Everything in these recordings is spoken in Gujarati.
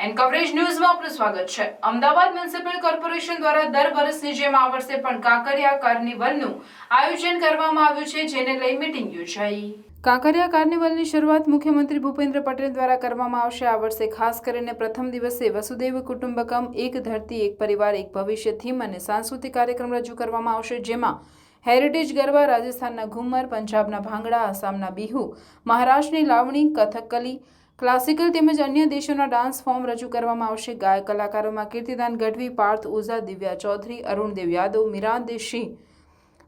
એન્ડ કવરેજ ન્યૂઝમાં આપનું સ્વાગત છે। અમદાવાદ મ્યુનિસિપલ કોર્પોરેશન દ્વારા દર વર્ષની જેમ આ વર્ષે પણ કાંકરિયા કાર્નિવલનું આયોજન કરવામાં આવ્યું છે, જેને લઈ મીટિંગ યોજાઈ। કાંકરિયા કાર્નિવલની શરૂઆત મુખ્યમંત્રી ભૂપેન્દ્ર પટેલ દ્વારા કરવામાં આવશે। આ વર્ષે ખાસ કરીને પ્રથમ દિવસે વસુદેવ કુટુંબકમ, એક ધરતી એક પરિવાર એક ભવિષ્ય થીમ અને સાંસ્કૃતિક કાર્યક્રમ રજૂ કરવામાં આવશે, જેમાં હેરિટેજ ગરબા, રાજસ્થાનના ઘુમર, પંજાબના ભાંગડા, આસામના બિહુ, મહારાષ્ટ્રની લાવણી, કથકલી, ક્લાસિકલ તેમજ અન્ય દેશોના ડાન્સ ફોર્મ રજૂ કરવામાં આવશે। ગાયક કલાકારોમાં કીર્તિદાન ગઢવી, પાર્થ ઓઝા, દિવ્યા ચૌધરી, અરુણદેવ યાદવ, મિરાંદ સિંહ,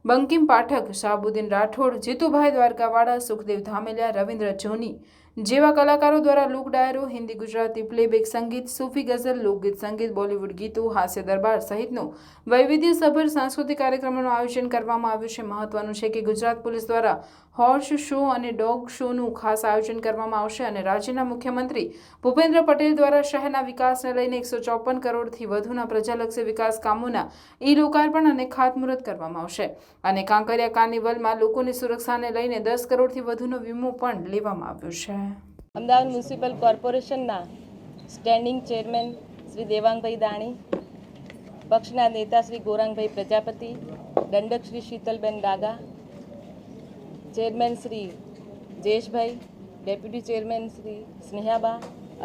બંકિમ પાઠક, શાહબુદ્દીન રાઠોડ, જીતુભાઈ દ્વારકાવાડા, સુખદેવ ધામેલિયા, રવિન્દ્ર જોની જેવા કલાકારો દ્વારા લોક ડાયરો, હિન્દી ગુજરાતી પ્લેબેક સંગીત, સૂફી ગઝલ, લોકગીત સંગીત, બોલિવૂડ ગીતો, હાસ્ય દરબાર સહિતનો વૈવિધ્યસભર સાંસ્કૃતિક કાર્યક્રમોનું આયોજન કરવામાં આવ્યું છે। મહત્વનું છે કે ગુજરાત પોલીસ દ્વારા હોર્સ શો અને ડોગ શોનું ખાસ આયોજન કરવામાં આવશે અને રાજ્યના મુખ્યમંત્રી ભૂપેન્દ્ર પટેલ દ્વારા શહેરના વિકાસને લઈને 154 કરોડથી વધુના પ્રજાલક્ષી વિકાસ કામોના લોકાર્પણ અને ખાતમુહૂર્ત કરવામાં આવશે અને કાંકરિયા કાર્નિવલમાં લોકોની સુરક્ષાને લઈને 10 કરોડથી વધુનો વીમો પણ લેવામાં આવ્યો છે। અમદાવાદ મ્યુનિસિપલ કોર્પોરેશનના સ્ટેન્ડિંગ ચેરમેન શ્રી દેવાંગભાઈ દાણી, પક્ષના નેતા શ્રી ગોરાંગભાઈ પ્રજાપતિ, દંડક Shri Sheetalben Daga, chairman Shri Jayeshbhai, deputy chairman Shri Snehaba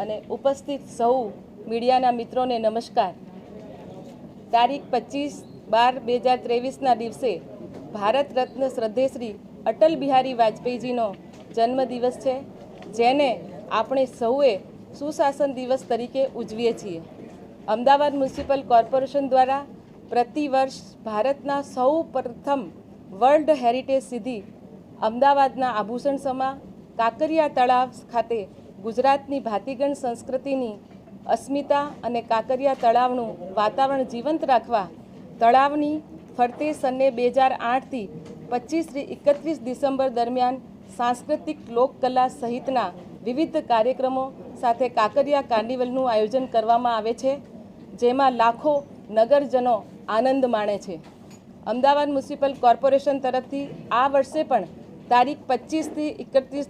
અને ઉપસ્થિત સૌ મીડિયાના મિત્રોને નમસ્કાર। તારીખ 25/12/2023ના દિવસે ભારત રત્ન શ્રદ્ધેશ્રી અટલ બિહારી વાજપેયીજીનો જન્મદિવસ છે, જેને આપણે સૌએ સુશાસન દિવસ તરીકે ઉજવીએ છીએ। અમદાવાદ મ્યુનિસિપલ કોર્પોરેશન દ્વારા પ્રતિવર્ષ ભારતના સૌ પ્રથમ વર્લ્ડ હેરિટેજ સિદ્ધિ અમદાવાદના આભૂષણ સમા કાંકરિયા તળાવ ખાતે ગુજરાતની ભાતીગળ સંસ્કૃતિની અસ્મિતા અને કાંકરિયા તળાવનું વાતાવરણ જીવંત રાખવા તળાવની ફરતે સને 2008થી 25-31 ડિસેમ્બર દરમિયાન સાંસ્કૃતિક લોકકલા સહિતના વિવિધ કાર્યક્રમો સાથે કાંકરિયા કાર્નિવલનું આયોજન કરવામાં આવે છે, જેમાં લાખો નગરજનો આનંદ માણે છે। અમદાવાદ મ્યુનિસિપલ કોર્પોરેશન તરફથી આ વર્ષે પણ તારીખ 25થી 31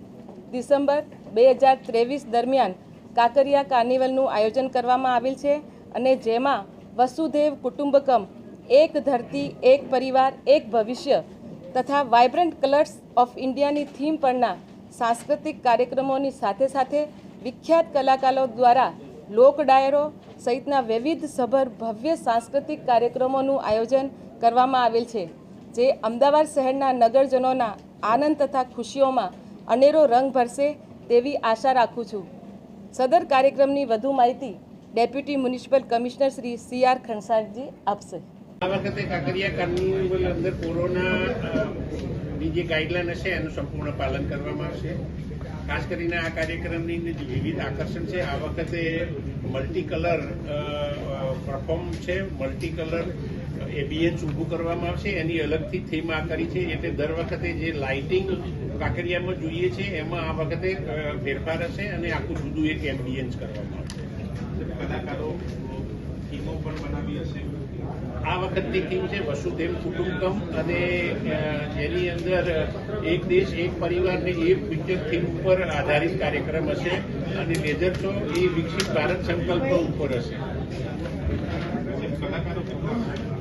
ડિસેમ્બર 2023 દરમિયાન કાંકરિયા કાર્નિવલનું આયોજન કરવામાં આવેલ છે અને જેમાં વસુદેવ કુટુંબકમ, એક ધરતી એક પરિવાર એક ભવિષ્ય તથા વાઇબ્રન્ટ કલર્સ ઓફ ઇન્ડિયાની થીમ પરના સાંસ્કૃતિક કાર્યક્રમોની સાથે સાથે વિખ્યાત કલાકારો દ્વારા લોક ડાયરો સહિતના વૈવિધ્યસભર ભવ્ય સાંસ્કૃતિક કાર્યક્રમોનું આયોજન કરવામાં આવેલ છે, જે અમદાવાદ શહેરના નગરજનોના આનંદ તથા ખુશીઓમાં અનેરો રંગ ભરશે તેવી આશા રાખું છું। સદર કાર્યક્રમની વધુ માહિતી deputy municipal commissioner Shri CR ખંસાજી આપશે। આ વખતે કાંકરિયા કાર્નિવલ અંદર કોરોનાની જે ગાઈડલાઈન હશે એનું સંપૂર્ણ પાલન કરવામાં આવશે। ખાસ કરીને આ કાર્યક્રમની વિવિધ આકર્ષણ છે। આ વખતે મલ્ટી કલર પરફોર્મ છે, મલ્ટી કલર એમ્બિયન્સ ઊભું કરવામાં આવશે, એની અલગથી થીમ આ કરી છે, એટલે દર વખતે જે લાઇટિંગ કાંકરિયામાં જોઈએ છે એમાં આ વખતે ફેરફાર હશે અને આખું જુદું એક એમ્બિયન્સ કરવામાં આવશે। કલાકારો થીમો પણ બનાવી હશે। આ વખતની થીમ છે વસુદેવ કુટુંબકમ અને જેની અંદર એક દેશ એક પરિવારને એક પિક્ચર થીમ ઉપર આધારિત કાર્યક્રમ હશે અને લેઝર શો એ વિકસિત ભારત સંકલ્પ ઉપર હશે।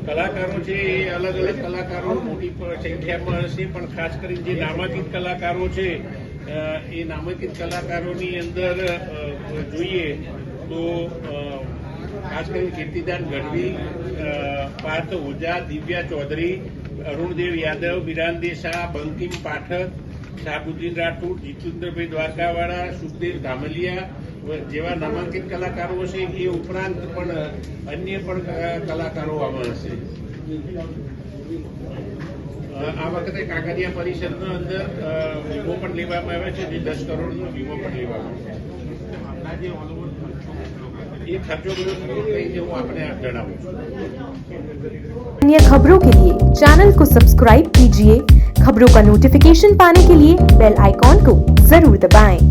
કલાકારો છે એ અલગ અલગ કલાકારો મોટી સંખ્યામાં હશે, પણ ખાસ કરીને જે નામાંકિત કલાકારો છે એ નામાંકિત કલાકારોની અંદર જોઈએ તો ખાસ કરીને કીર્તિદાન ગઢવી, પાર્થ ઓઝા, દિવ્યા ચૌધરી, અરુણદેવ યાદવ, મિરાંદ શાહ, બંકિમ પાઠક, શાહબુદ્દીન રાઠોડ, જીતુભાઈ દ્વારકાવાડા, સુખદેવ ધામેલિયા જેવા નામાંકિત કલાકારો હશે। એ ઉપરાંત પણ અન્ય પણ કલાકારો આમાં હશે। આ વખતે કાંકરિયા પરિષદનો અંદર વીમો પણ લેવામાં આવ્યો છે, જે 10 કરોડનો વીમો પણ લેવામાં આવ્યો છે। ये खर्चों को હું आपने जनाऊं। अन्य खबरों के लिए चैनल को सब्सक्राइब कीजिए। खबरों का नोटिफिकेशन पाने के लिए बेल आइकॉन को जरूर दबाएं।